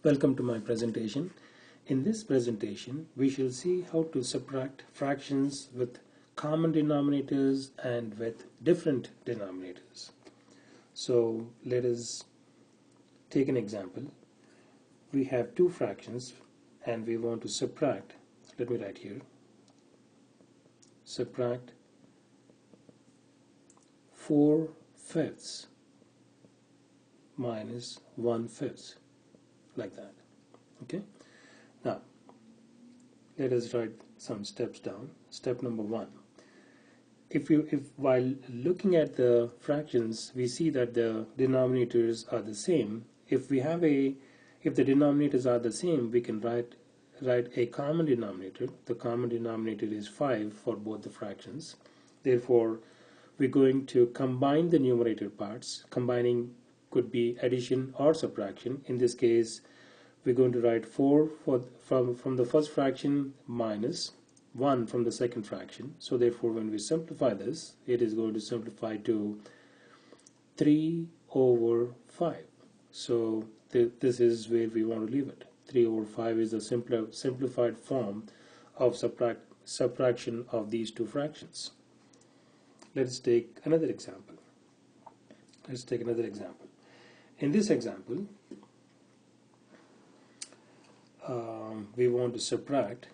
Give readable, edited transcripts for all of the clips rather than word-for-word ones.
Welcome to my presentation. In this presentation, we shall see how to subtract fractions with common denominators and with different denominators. So let us take an example. We have two fractions and we want to subtract. Let me write here. Subtract 4/5 minus 1/5. Like that. Okay, now let us write some steps down. Step number one, if while looking at the fractions we see that the denominators are the same, if the denominators are the same, we can write a common denominator. The common denominator is 5 for both the fractions. Therefore we're going to combine the numerator parts. Combining could be addition or subtraction. In this case, we're going to write 4 from the first fraction minus 1 from the second fraction. So therefore, when we simplify this, it is going to simplify to 3/5. So this is where we want to leave it. 3/5 is the simplified form of subtraction of these two fractions. Let's take another example. In this example, we want to subtract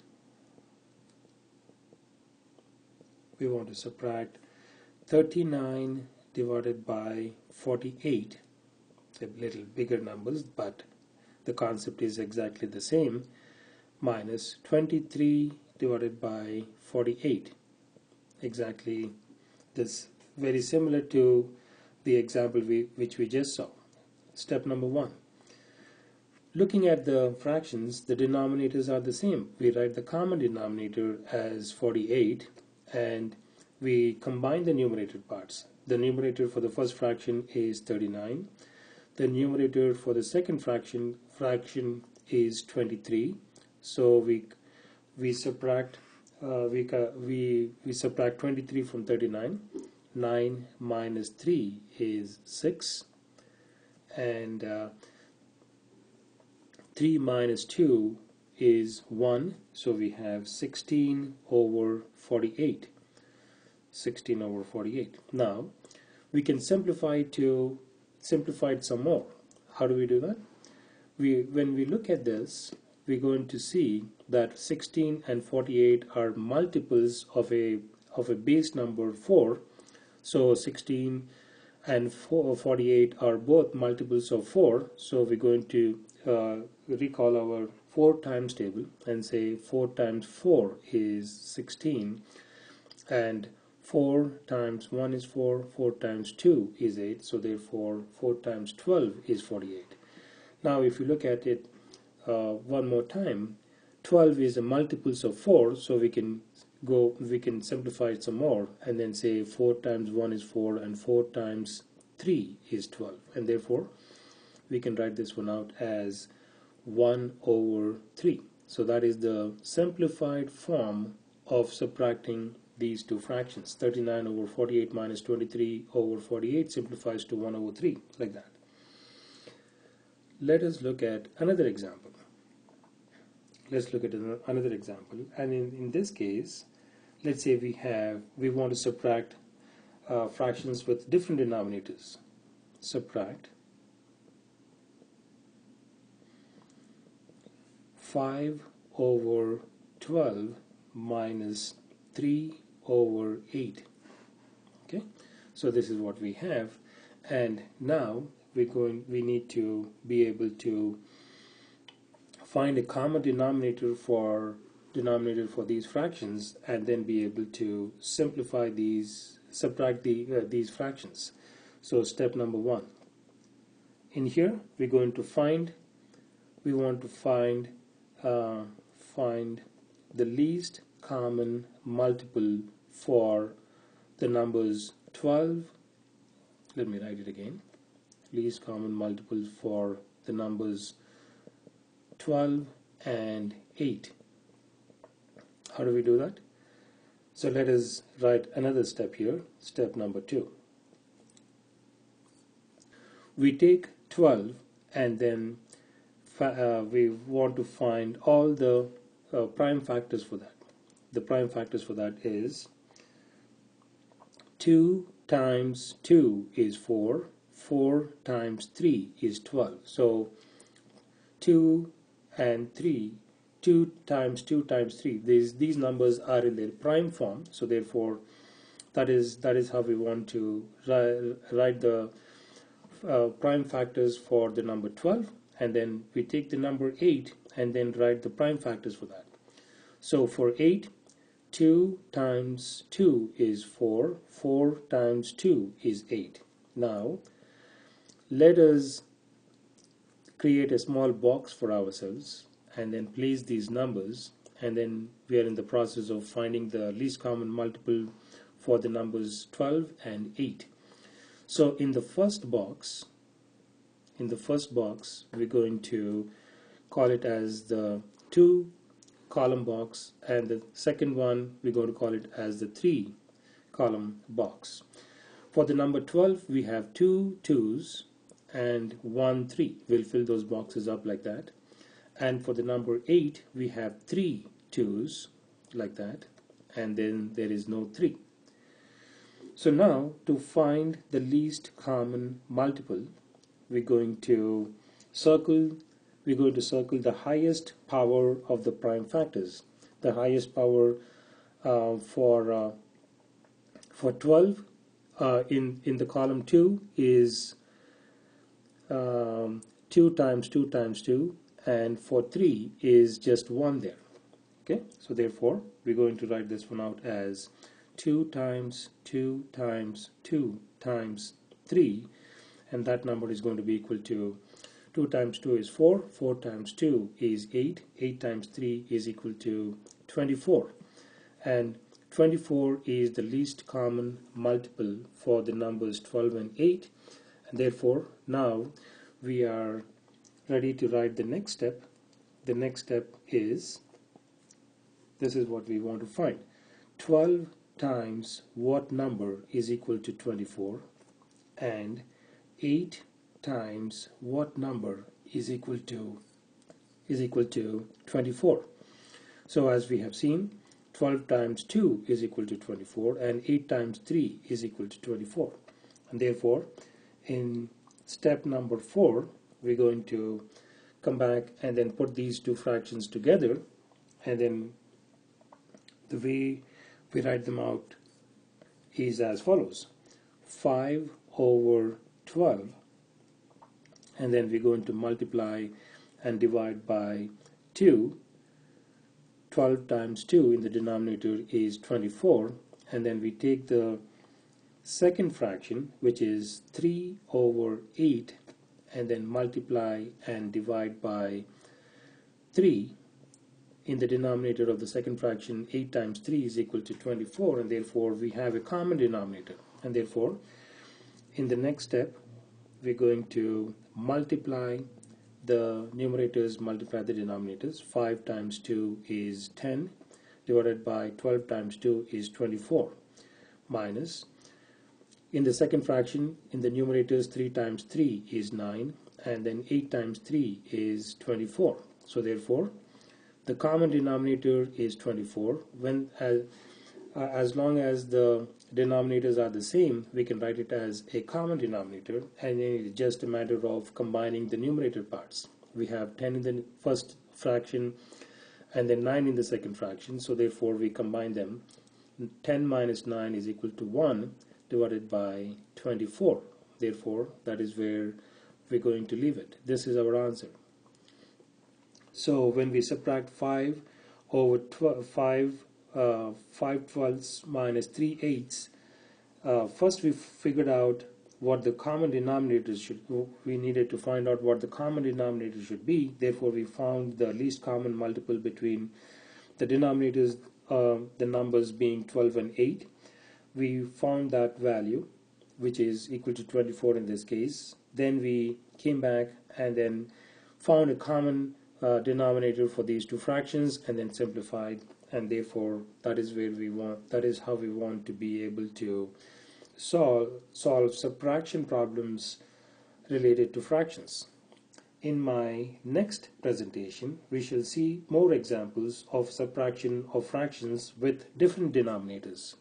39 divided by 48, a little bigger numbers, but the concept is exactly the same, minus 23 divided by 48. Exactly this, very similar to the example which we just saw. Step number one. Looking at the fractions, the denominators are the same. We write the common denominator as 48 and we combine the numerator parts. The numerator for the first fraction is 39. The numerator for the second fraction is 23. So we subtract 23 from 39. 9 minus 3 is 6, and 3 minus 2 is 1, so we have 16/48. 16/48. Now we can simplify it some more. How do we do that? When we look at this, we're going to see that 16 and 48 are multiples of a base number 4. So 16 and 48 are both multiples of 4. So we're going to recall our 4 times table and say 4 times 4 is 16, and 4 times 1 is 4, 4 times 2 is 8, so therefore 4 times 12 is 48. Now if you look at it one more time, 12 is a multiples of 4, so we can simplify it some more and then say 4 times 1 is 4 and 4 times 3 is 12, and therefore we can write this one out as 1/3. So that is the simplified form of subtracting these two fractions. 39/48 minus 23/48 simplifies to 1/3, like that. Let us look at another example. And in this case, let's say we want to subtract fractions with different denominators. Subtract 5/12 minus 3/8. Okay, so this is what we have, and now we need to be able to find a common denominator for these fractions and then be able to subtract these fractions. So step number one. In here we want to find the least common multiple for the numbers 12. Let me write it again. Least common multiple for the numbers 12 and 8. How do we do that? So let us write another step here. Step number 2. We take 12 and then we want to find all the prime factors for that. The prime factors for that is 2 times 2 is 4, 4 times 3 is 12. So 2 and 3, 2 times 2 times 3, these numbers are in their prime form, so therefore that is how we want to write the prime factors for the number 12, and then we take the number 8 and then write the prime factors for that. So for 8, 2 times 2 is 4, 4 times 2 is 8. Now let us create a small box for ourselves and then place these numbers, and then we are in the process of finding the least common multiple for the numbers 12 and 8. So in the first box, we're going to call it as the 2 column box, and the second one we're going to call it as the 3 column box. For the number 12, we have 2 2s and 1 3. We'll fill those boxes up like that. And for the number 8, we have 3 2s like that, and then there is no 3. So now to find the least common multiple, we're going to circle the highest power of the prime factors. The highest power for 12 in the column 2 is 2 times 2 times 2, and for 3 is just 1 there. Okay, so therefore we're going to write this one out as 2 times 2 times 2 times 3, and that number is going to be equal to 2 times 2 is 4, 4 times 2 is 8, 8 times 3 is equal to 24, and 24 is the least common multiple for the numbers 12 and 8, and therefore now we are ready to write the next step. The next step is, this is what we want to find. 12 times what number is equal to 24, and 8 times what number is equal to 24. So as we have seen, 12 times 2 is equal to 24, and 8 times 3 is equal to 24. And therefore, in step number 4, we're going to come back and then put these two fractions together, and then the way we write them out is as follows: 5 over 12, and then we're going to multiply and divide by 2. 12 times 2 in the denominator is 24, and then we take the second fraction, which is 3 over 8, and then multiply and divide by 3. In the denominator of the second fraction, 8 times 3 is equal to 24, and therefore we have a common denominator, and therefore in the next step we're going to multiply the numerators, multiply the denominators. 5 times 2 is 10, divided by 12 times 2 is 24, minus, in the second fraction, in the numerators, 3 times 3 is 9, and then 8 times 3 is 24. So therefore the common denominator is 24. When as long as the denominators are the same, we can write it as a common denominator, and then it's just a matter of combining the numerator parts. We have 10 in the first fraction and then 9 in the second fraction, so therefore we combine them. 10 minus 9 is equal to 1 divided by 24. Therefore that is where we're going to leave it. This is our answer. So when we subtract 5 over 5 twelfths minus 3 eighths, first we figured out what the common denominator we needed to find out what the common denominator should be. Therefore we found the least common multiple between the denominators, the numbers being 12 and 8. We found that value, which is equal to 24 in this case. Then we came back and then found a common denominator for these two fractions, and then simplified, and therefore that is how we want to be able to solve subtraction problems related to fractions. In my next presentation, we shall see more examples of subtraction of fractions with different denominators.